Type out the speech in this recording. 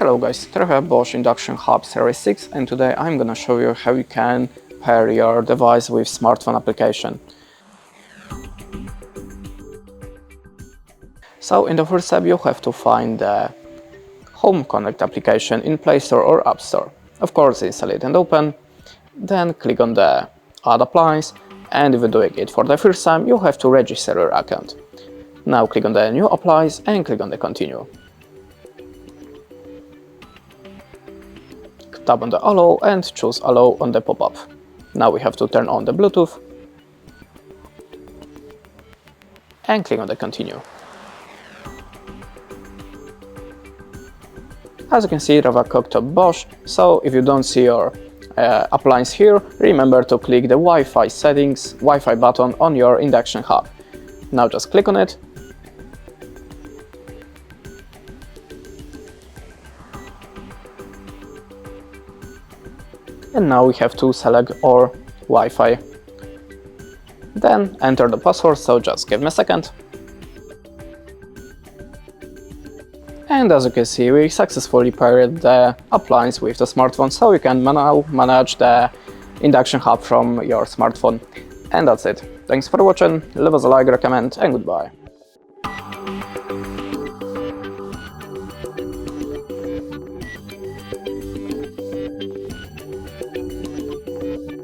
Hello guys, today I have Bosch Induction Hob Series 6 and today I'm gonna show you how you can pair your device with smartphone application. So in the first step you have to find the Home Connect application in Play Store or App Store. Of course install it and open, then click on the Add Appliance, and if you're doing it for the first time you have to register your account. Now click on the New Appliance and click on the Continue. Tap on the Allow and choose Allow on the pop-up. Now we have to turn on the Bluetooth and click on the Continue. As you can see, you have a cooktop Bosch, so if you don't see your appliance here, remember to click the Wi-Fi settings Wi-Fi button on your Induction Hob. Now just click on it. And now we have to select our Wi-Fi. Then enter the password, so just give me a second. And as you can see, we successfully paired the appliance with the smartphone, so you can now manage the Induction Hob from your smartphone. And that's it. Thanks for watching, leave us a like, recommend, and goodbye.